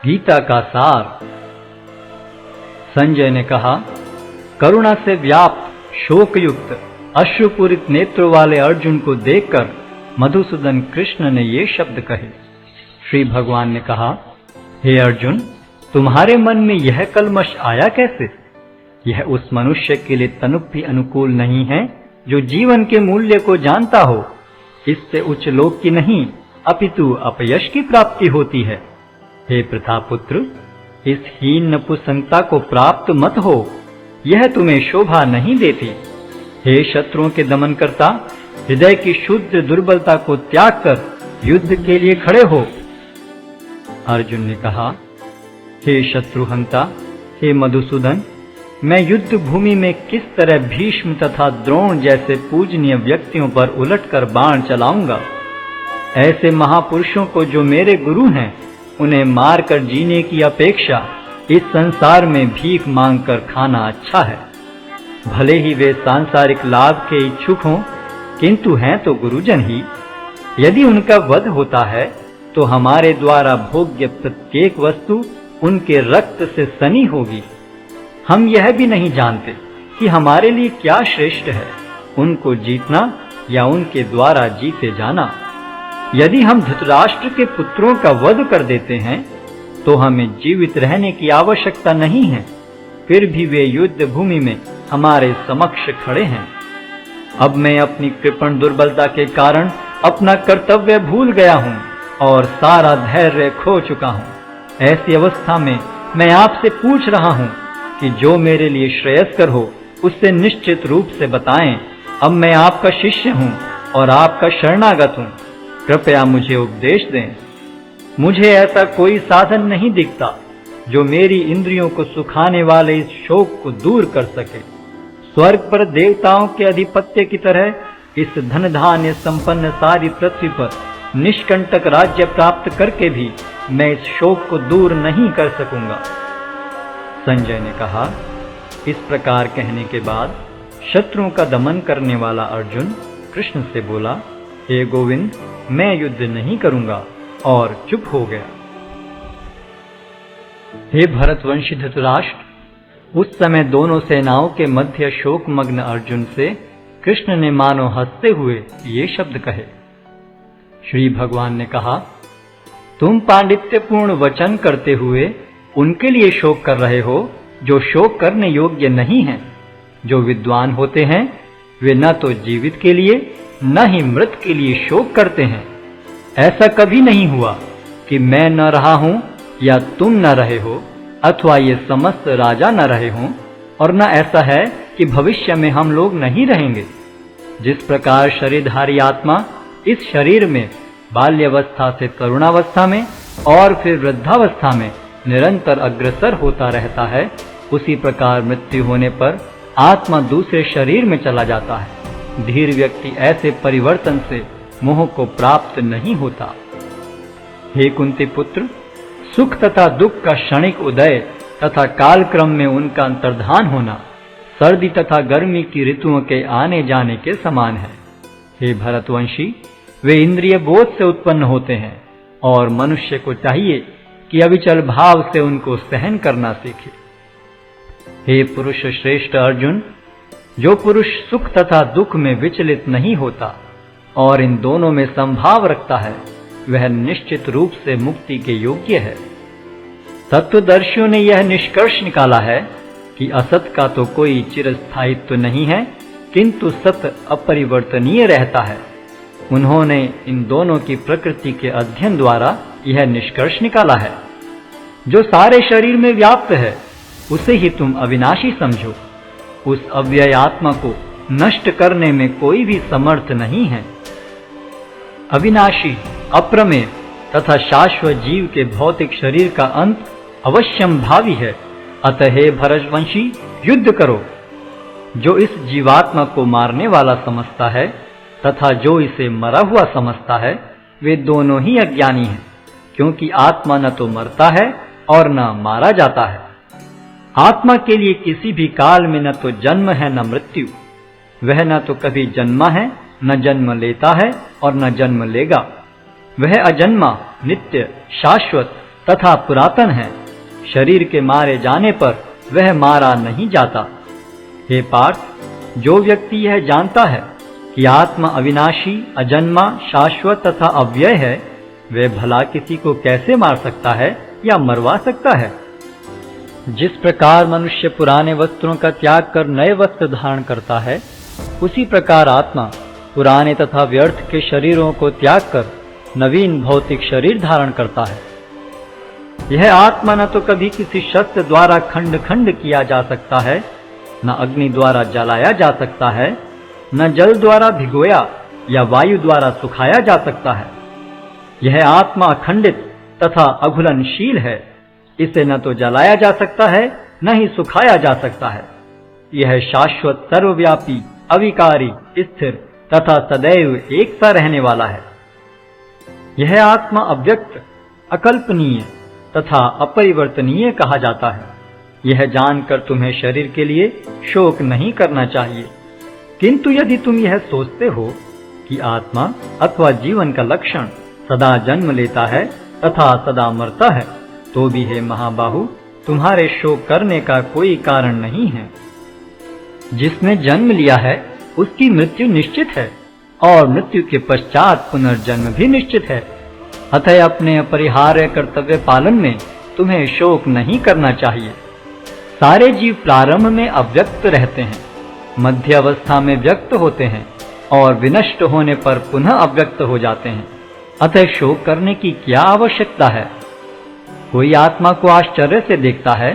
गीता का सार। संजय ने कहा, करुणा से व्याप्त शोकयुक्त अश्रुपूरित नेत्रों वाले अर्जुन को देखकर मधुसूदन कृष्ण ने ये शब्द कहे। श्री भगवान ने कहा, हे अर्जुन, तुम्हारे मन में यह कलमश आया कैसे? यह उस मनुष्य के लिए तनुक भी अनुकूल नहीं है जो जीवन के मूल्य को जानता हो। इससे उच्च लोक की नहीं अपितु अपयश की प्राप्ति होती है। हे प्रतापुत्र, इस हीन नपुंसकता को प्राप्त मत हो, यह तुम्हें शोभा नहीं देती। हे शत्रुओं के दमन करता, हृदय की शुद्ध दुर्बलता को त्याग कर युद्ध के लिए खड़े हो। अर्जुन ने कहा, हे शत्रुहंता, हे मधुसूदन, मैं युद्ध भूमि में किस तरह भीष्म तथा द्रोण जैसे पूजनीय व्यक्तियों पर उलटकर बाण चलाऊंगा? ऐसे महापुरुषों को जो मेरे गुरु हैं, उन्हें मारकर जीने की अपेक्षा इस संसार में भीख मांगकर खाना अच्छा है। भले ही वे सांसारिक लाभ के इच्छुक हों, किंतु हैं तो गुरुजन ही। यदि उनका वध होता है तो हमारे द्वारा भोग्य प्रत्येक वस्तु उनके रक्त से सनी होगी। हम यह भी नहीं जानते कि हमारे लिए क्या श्रेष्ठ है, उनको जीतना या उनके द्वारा जीते जाना। यदि हम धृतराष्ट्र के पुत्रों का वध कर देते हैं तो हमें जीवित रहने की आवश्यकता नहीं है, फिर भी वे युद्ध भूमि में हमारे समक्ष खड़े हैं। अब मैं अपनी कृपण दुर्बलता के कारण अपना कर्तव्य भूल गया हूँ और सारा धैर्य खो चुका हूँ। ऐसी अवस्था में मैं आपसे पूछ रहा हूँ कि जो मेरे लिए श्रेयस्कर हो उससे निश्चित रूप से बताएं। अब मैं आपका शिष्य हूँ और आपका शरणागत हूँ, कृपया मुझे उपदेश दें। मुझे ऐसा कोई साधन नहीं दिखता जो मेरी इंद्रियों को सुखाने वाले इस शोक को दूर कर सके। स्वर्ग पर देवताओं के अधिपत्य की तरह इस धन धान्य संपन्न सारी पृथ्वी पर निष्कंटक राज्य प्राप्त करके भी मैं इस शोक को दूर नहीं कर सकूंगा। संजय ने कहा, इस प्रकार कहने के बाद शत्रुओं का दमन करने वाला अर्जुन कृष्ण से बोला, हे गोविंद, मैं युद्ध नहीं करूंगा, और चुप हो गया। हे भरतवंशी धृतराष्ट्र, उस समय दोनों सेनाओं के मध्य शोकमग्न अर्जुन से कृष्ण ने मानो हंसते हुए ये शब्द कहे। श्री भगवान ने कहा, तुम पांडित्यपूर्ण वचन करते हुए उनके लिए शोक कर रहे हो जो शोक करने योग्य नहीं हैं। जो विद्वान होते हैं वे न तो जीवित के लिए न ही मृत के लिए शोक करते हैं। ऐसा कभी नहीं हुआ कि मैं न रहा हूं या तुम न रहे हो, अथवा ये समस्त राजा न रहे हों, और न ऐसा है कि भविष्य में हम लोग नहीं रहेंगे। जिस प्रकार शरीरधारी आत्मा इस शरीर में बाल्यावस्था से तरुणावस्था में और फिर वृद्धावस्था में निरंतर अग्रसर होता रहता है, उसी प्रकार मृत्यु होने पर आत्मा दूसरे शरीर में चला जाता है। धीर व्यक्ति ऐसे परिवर्तन से मोह को प्राप्त नहीं होता। हे कुंती पुत्र, सुख तथा दुख का क्षणिक उदय तथा कालक्रम में उनका अंतर्धान होना सर्दी तथा गर्मी की ऋतुओं के आने जाने के समान है। हे भरतवंशी, वे इंद्रिय बोध से उत्पन्न होते हैं और मनुष्य को चाहिए कि अविचल भाव से उनको सहन करना सीखे। हे पुरुष श्रेष्ठ अर्जुन, जो पुरुष सुख तथा दुख में विचलित नहीं होता और इन दोनों में संभाव रखता है, वह निश्चित रूप से मुक्ति के योग्य है। तत्वदर्शियों ने यह निष्कर्ष निकाला है कि असत का तो कोई चिरस्थायित्व नहीं है, किंतु सत अपरिवर्तनीय रहता है। उन्होंने इन दोनों की प्रकृति के अध्ययन द्वारा यह निष्कर्ष निकाला है। जो सारे शरीर में व्याप्त है उसे ही तुम अविनाशी समझो। उस अव्यय आत्मा को नष्ट करने में कोई भी समर्थ नहीं है। अविनाशी, अप्रमेय तथा शाश्वत जीव के भौतिक शरीर का अंत अवश्यम भावी है। अतः हे भरतवंशी, युद्ध करो। जो इस जीवात्मा को मारने वाला समझता है तथा जो इसे मरा हुआ समझता है, वे दोनों ही अज्ञानी हैं, क्योंकि आत्मा न तो मरता है और न मारा जाता है। आत्मा के लिए किसी भी काल में न तो जन्म है न मृत्यु। वह न तो कभी जन्मा है, न जन्म लेता है और न जन्म लेगा। वह अजन्मा, नित्य, शाश्वत तथा पुरातन है। शरीर के मारे जाने पर वह मारा नहीं जाता। हे पार्थ, जो व्यक्ति यह जानता है कि आत्मा अविनाशी, अजन्मा, शाश्वत तथा अव्यय है, वह भला किसी को कैसे मार सकता है या मरवा सकता है? जिस प्रकार मनुष्य पुराने वस्त्रों का त्याग कर नए वस्त्र धारण करता है, उसी प्रकार आत्मा पुराने तथा व्यर्थ के शरीरों को त्याग कर नवीन भौतिक शरीर धारण करता है। यह आत्मा न तो कभी किसी शस्त्र द्वारा खंड खंड किया जा सकता है, न अग्नि द्वारा जलाया जा सकता है, न जल द्वारा भिगोया या वायु द्वारा सुखाया जा सकता है। यह आत्मा अखंडित तथा अघुलनशील है। इसे न तो जलाया जा सकता है, न ही सुखाया जा सकता है। यह शाश्वत, सर्वव्यापी, अविकारी, स्थिर तथा सदैव एक सा रहने वाला है। यह आत्मा अव्यक्त, अकल्पनीय तथा अपरिवर्तनीय कहा जाता है। यह जानकर तुम्हें शरीर के लिए शोक नहीं करना चाहिए। किंतु यदि तुम यह सोचते हो कि आत्मा अथवा जीवन का लक्षण सदा जन्म लेता है तथा सदा मरता है, तो भी हे महाबाहु, तुम्हारे शोक करने का कोई कारण नहीं है। जिसने जन्म लिया है उसकी मृत्यु निश्चित है और मृत्यु के पश्चात पुनर्जन्म भी निश्चित है। अतः अपने अपरिहार्य कर्तव्य पालन में तुम्हें शोक नहीं करना चाहिए। सारे जीव प्रारंभ में अव्यक्त रहते हैं, मध्य अवस्था में व्यक्त होते हैं और विनष्ट होने पर पुनः अव्यक्त हो जाते हैं। अतः शोक करने की क्या आवश्यकता है? कोई आत्मा को आश्चर्य से देखता है,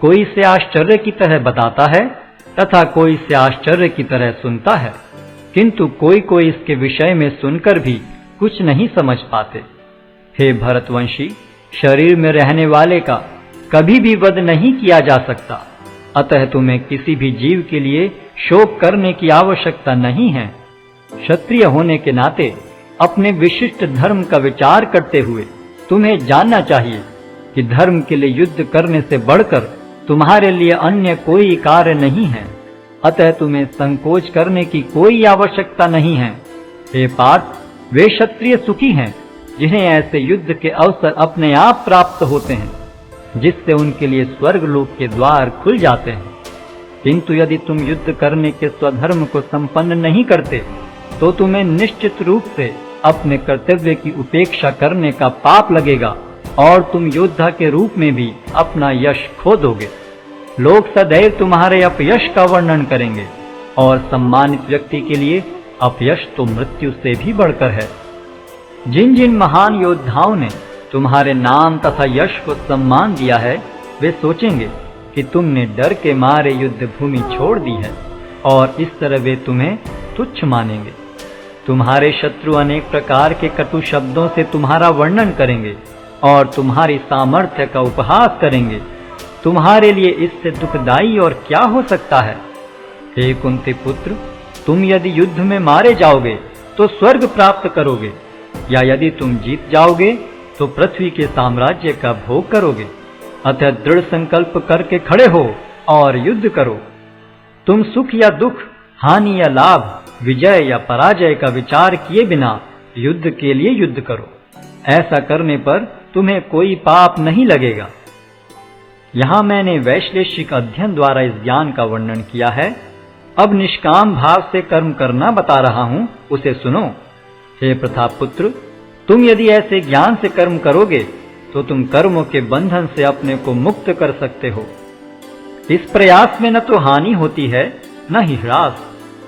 कोई इसे आश्चर्य की तरह बताता है तथा कोई इसे आश्चर्य की तरह सुनता है, किंतु कोई कोई इसके विषय में सुनकर भी कुछ नहीं समझ पाते। हे भरतवंशी, शरीर में रहने वाले का कभी भी वध नहीं किया जा सकता। अतः तुम्हें किसी भी जीव के लिए शोक करने की आवश्यकता नहीं है। क्षत्रिय होने के नाते अपने विशिष्ट धर्म का विचार करते हुए तुम्हें जानना चाहिए कि धर्म के लिए युद्ध करने से बढ़कर तुम्हारे लिए अन्य कोई कार्य नहीं है। अतः तुम्हें संकोच करने की कोई आवश्यकता नहीं है। हे पार्थ, वे क्षत्रिय सुखी हैं जिन्हें ऐसे युद्ध के अवसर अपने आप प्राप्त होते हैं, जिससे उनके लिए स्वर्ग लोक के द्वार खुल जाते हैं। किंतु यदि तुम युद्ध करने के स्वधर्म को संपन्न नहीं करते, तो तुम्हें निश्चित रूप से अपने कर्तव्य की उपेक्षा करने का पाप लगेगा और तुम योद्धा के रूप में भी अपना यश खो दोगे। लोग सदैव तुम्हारे अपयश का वर्णन करेंगे और सम्मानित व्यक्ति के लिए अपयश तो मृत्यु से भी बढ़कर है। जिन जिन महान योद्धाओं ने तुम्हारे नाम तथा यश को सम्मान दिया है, वे सोचेंगे कि तुमने डर के मारे युद्ध भूमि छोड़ दी है और इस तरह वे तुम्हें तुच्छ मानेंगे। तुम्हारे शत्रु अनेक प्रकार के कटु शब्दों से तुम्हारा वर्णन करेंगे और तुम्हारी सामर्थ्य का उपहास करेंगे। तुम्हारे लिए इससे दुखदाई और क्या हो सकता है? हे कुंती पुत्र, तुम यदि युद्ध में मारे जाओगे तो स्वर्ग प्राप्त करोगे, या यदि तुम जीत जाओगे तो पृथ्वी के साम्राज्य का भोग करोगे। अतः दृढ़ संकल्प करके खड़े हो और युद्ध करो। तुम सुख या दुख, हानि या लाभ, विजय या पराजय का विचार किए बिना युद्ध के लिए युद्ध करो। ऐसा करने पर तुम्हें कोई पाप नहीं लगेगा। यहाँ मैंने वैश्लेषिक अध्ययन द्वारा इस ज्ञान का वर्णन किया है। अब निष्काम भाव से कर्म करना बता रहा हूँ, उसे सुनो। हे प्रतापपुत्र, तुम यदि ऐसे ज्ञान से कर्म करोगे तो तुम कर्मों के बंधन से अपने को मुक्त कर सकते हो। इस प्रयास में न तो हानि होती है न ही ह्रास,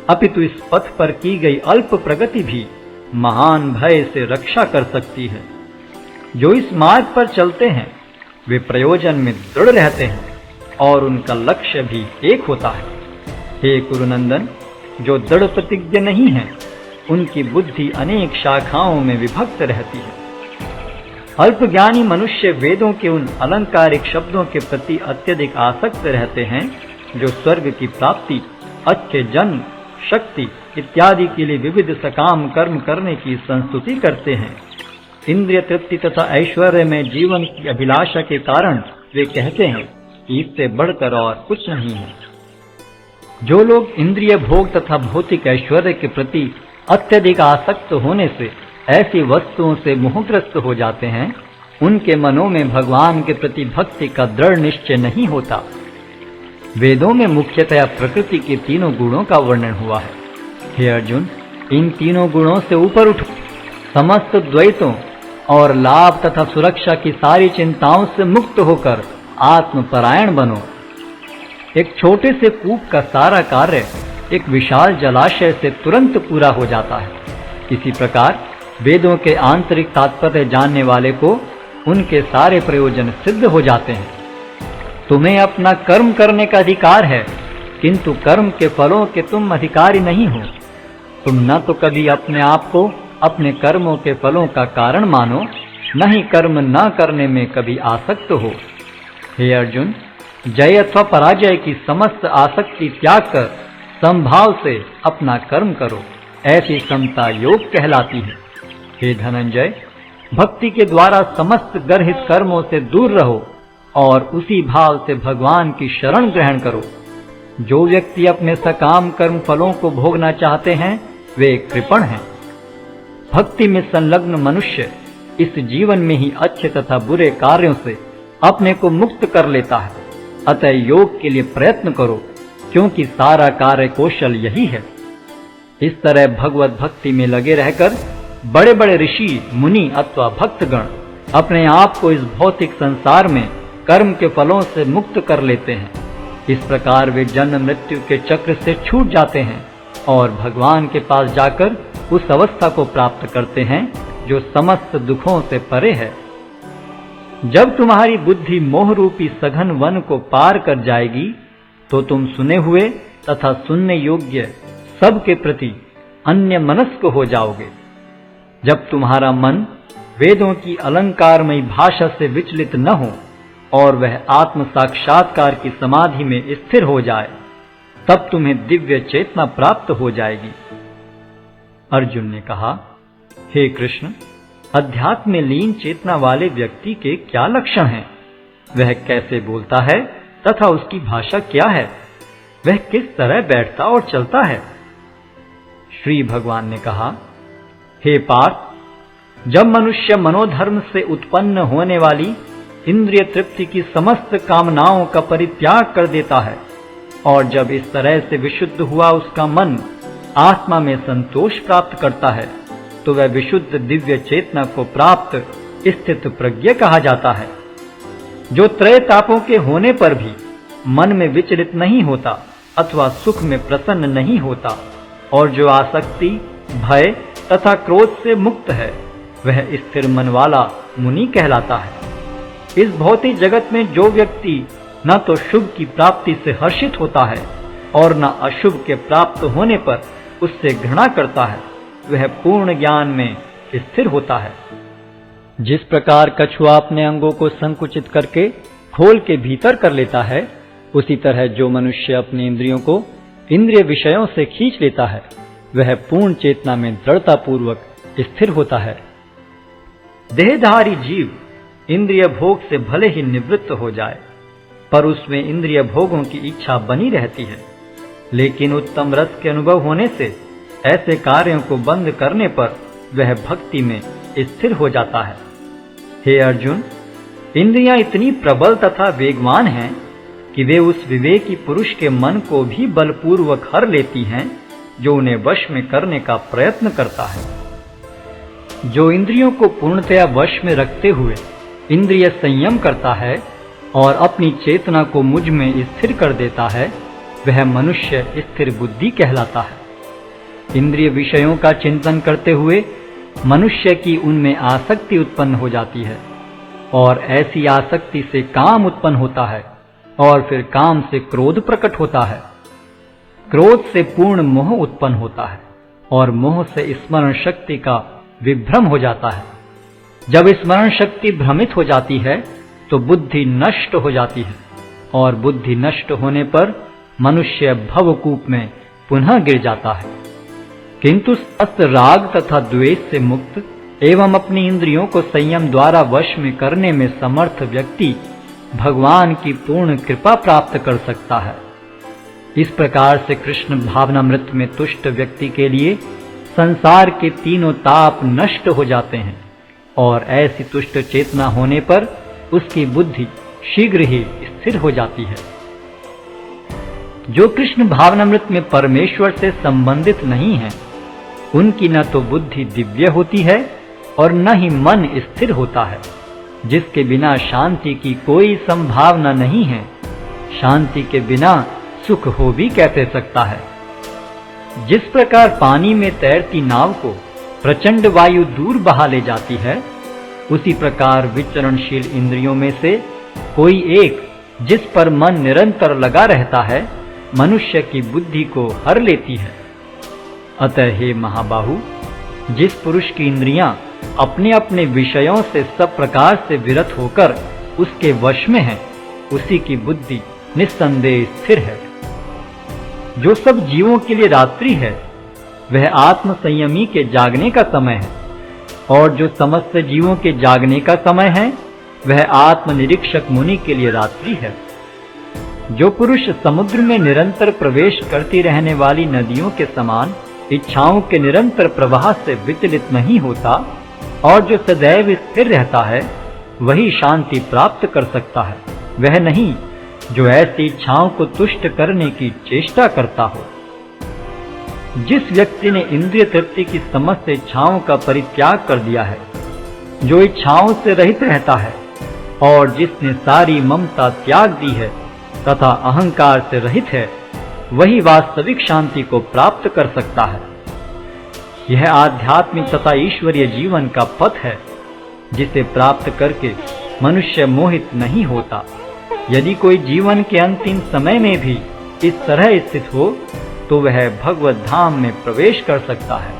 अपितु इस पथ पर की गई अल्प प्रगति भी महान भय से रक्षा कर सकती है। जो इस मार्ग पर चलते हैं वे प्रयोजन में दृढ़ रहते हैं और उनका लक्ष्य भी एक होता है। हे कुरुनंदन, जो दृढ़ प्रतिज्ञ नहीं है उनकी बुद्धि अनेक शाखाओं में विभक्त रहती है। अल्पज्ञानी मनुष्य वेदों के उन अलंकारिक शब्दों के प्रति अत्यधिक आसक्त रहते हैं जो स्वर्ग की प्राप्ति, अच्छे जन्म, शक्ति इत्यादि के लिए विविध सकाम कर्म करने की संस्तुति करते हैं। इंद्रिय तृप्ति तथा ऐश्वर्य में जीवन की अभिलाषा के कारण वे कहते हैं कि इससे बढ़कर और कुछ नहीं है। जो लोग इंद्रिय भोग तथा भौतिक ऐश्वर्य के प्रति अत्यधिक आसक्त होने से ऐसी वस्तुओं से मोहग्रस्त हो जाते हैं, उनके मनों में भगवान के प्रति भक्ति का दृढ़ निश्चय नहीं होता। वेदों में मुख्यतया प्रकृति के तीनों गुणों का वर्णन हुआ है। हे अर्जुन, इन तीनों गुणों से ऊपर उठो, समस्त द्वैतों और लाभ तथा सुरक्षा की सारी चिंताओं से मुक्त होकर आत्मपरायण बनो। एक छोटे से कूप का सारा कार्य एक विशाल जलाशय से तुरंत पूरा हो जाता है। इसी प्रकार वेदों के आंतरिक तात्पर्य जानने वाले को उनके सारे प्रयोजन सिद्ध हो जाते हैं। तुम्हें अपना कर्म करने का अधिकार है, किंतु कर्म के फलों के तुम अधिकारी नहीं हो। तुम न तो कभी अपने आप को अपने कर्मों के फलों का कारण मानो, न ही कर्म न करने में कभी आसक्त हो। हे अर्जुन, जय अथवा पराजय की समस्त आसक्ति त्याग कर समभाव से अपना कर्म करो, ऐसी समता योग कहलाती है। हे धनंजय, भक्ति के द्वारा समस्त गर्हित कर्मों से दूर रहो और उसी भाव से भगवान की शरण ग्रहण करो। जो व्यक्ति अपने सकाम कर्म फलों को भोगना चाहते हैं वे कृपण हैं। भक्ति में संलग्न मनुष्य इस जीवन में ही अच्छे तथा बुरे कार्यों से अपने को मुक्त कर लेता है। अतः योग के लिए प्रयत्न करो, क्योंकि सारा कार्य कौशल यही है। इस तरह भगवत भक्ति में लगे रहकर बड़े बड़े ऋषि, मुनि अथवा भक्तगण अपने आप को इस भौतिक संसार में कर्म के फलों से मुक्त कर लेते हैं। इस प्रकार वे जन्म मृत्यु के चक्र से छूट जाते हैं और भगवान के पास जाकर उस अवस्था को प्राप्त करते हैं जो समस्त दुखों से परे है। जब तुम्हारी बुद्धि मोह रूपी सघन वन को पार कर जाएगी तो तुम सुने हुए तथा सुनने योग्य सब के प्रति अन्य मनस्क हो जाओगे। जब तुम्हारा मन वेदों की अलंकारमयी भाषा से विचलित न हो और वह आत्म साक्षात्कार की समाधि में स्थिर हो जाए, तब तुम्हें दिव्य चेतना प्राप्त हो जाएगी। अर्जुन ने कहा, हे कृष्ण, अध्यात्म में लीन चेतना वाले व्यक्ति के क्या लक्षण हैं? वह कैसे बोलता है तथा उसकी भाषा क्या है? वह किस तरह बैठता और चलता है? श्री भगवान ने कहा, हे पार्थ, जब मनुष्य मनोधर्म से उत्पन्न होने वाली इंद्रिय तृप्ति की समस्त कामनाओं का परित्याग कर देता है और जब इस तरह से विशुद्ध हुआ उसका मन आत्मा में संतोष प्राप्त करता है, तो वह विशुद्ध दिव्य चेतना को प्राप्त स्थित प्रज्ञ कहा जाता है, जो त्रय तापों के होने पर भी मन में विचलित नहीं होता अथवा सुख में प्रसन्न नहीं होता और जो आसक्ति, भय तथा क्रोध से मुक्त है, वह स्थिर मन वाला मुनि कहलाता है। इस भौतिक जगत में जो व्यक्ति न तो शुभ की प्राप्ति से हर्षित होता है और न अशुभ के प्राप्त होने पर उससे घृणा करता है, वह पूर्ण ज्ञान में स्थिर होता है। जिस प्रकार कछुआ अपने अंगों को संकुचित करके खोल के भीतर कर लेता है, उसी तरह जो मनुष्य अपनी इंद्रियों को इंद्रिय विषयों से खींच लेता है, वह पूर्ण चेतना में दृढ़ता पूर्वक स्थिर होता है। देहधारी जीव इंद्रिय भोग से भले ही निवृत्त हो जाए, पर उसमें इंद्रिय भोगों की इच्छा बनी रहती है। लेकिन उत्तम रस के अनुभव होने से ऐसे कार्यों को बंद करने पर वह भक्ति में स्थिर हो जाता है। हे अर्जुन, इंद्रियां इतनी प्रबल तथा वेगवान हैं कि वे उस विवेकी पुरुष के मन को भी बलपूर्वक हर लेती हैं जो उन्हें वश में करने का प्रयत्न करता है। जो इंद्रियों को पूर्णतया वश में रखते हुए इंद्रिय संयम करता है और अपनी चेतना को मुझ में स्थिर कर देता है, वह मनुष्य स्थिर बुद्धि कहलाता है। इंद्रिय विषयों का चिंतन करते हुए मनुष्य की उनमें आसक्ति उत्पन्न हो जाती है और ऐसी आसक्ति से काम उत्पन्न होता है और फिर काम से क्रोध प्रकट होता है। क्रोध से पूर्ण मोह उत्पन्न होता है और मोह से स्मरण शक्ति का विभ्रम हो जाता है। जब स्मरण शक्ति भ्रमित हो जाती है तो बुद्धि नष्ट हो जाती है और बुद्धि नष्ट होने पर मनुष्य भवकूप में पुनः गिर जाता है। किंतु सस्त राग तथा द्वेष से मुक्त एवं अपनी इंद्रियों को संयम द्वारा वश में करने में समर्थ व्यक्ति भगवान की पूर्ण कृपा प्राप्त कर सकता है। इस प्रकार से कृष्ण भावनामृत में तुष्ट व्यक्ति के लिए संसार के तीनों ताप नष्ट हो जाते हैं और ऐसी तुष्ट चेतना होने पर उसकी बुद्धि शीघ्र ही स्थिर हो जाती है। जो कृष्ण भावनामृत में परमेश्वर से संबंधित नहीं है, उनकी न तो बुद्धि दिव्य होती है और न ही मन स्थिर होता है। जिसके बिना शांति की कोई संभावना नहीं है, शांति के बिना सुख हो भी कैसे सकता है। जिस प्रकार पानी में तैरती नाव को प्रचंड वायु दूर बहा ले जाती है, उसी प्रकार विचरणशील इंद्रियों में से कोई एक जिस पर मन निरंतर लगा रहता है, मनुष्य की बुद्धि को हर लेती है। अतः हे महाबाहु, जिस पुरुष की इंद्रियां अपने अपने विषयों से सब प्रकार से विरत होकर उसके वश में है, उसी की बुद्धि निस्संदेह स्थिर है। जो सब जीवों के लिए रात्रि है, वह आत्म संयमी के जागने का समय है, और जो समस्त जीवों के जागने का समय है, वह आत्मनिरीक्षक मुनि के लिए रात्रि है। जो पुरुष समुद्र में निरंतर प्रवेश करती रहने वाली नदियों के समान इच्छाओं के निरंतर प्रवाह से विचलित नहीं होता और जो सदैव स्थिर रहता है, वही शांति प्राप्त कर सकता है, वह नहीं जो ऐसी इच्छाओं को तुष्ट करने की चेष्टा करता हो। जिस व्यक्ति ने इंद्रिय तृप्ति की समस्त इच्छाओं का परित्याग कर दिया है, जो इच्छाओं से रहित रहता है और जिसने सारी ममता त्याग दी है तथा अहंकार से रहित है, वही वास्तविक शांति को प्राप्त कर सकता है। यह आध्यात्मिक तथा ईश्वरीय जीवन का पथ है, जिसे प्राप्त करके मनुष्य मोहित नहीं होता। यदि कोई जीवन के अंतिम समय में भी इस तरह स्थित हो, तो वह भगवत धाम में प्रवेश कर सकता है।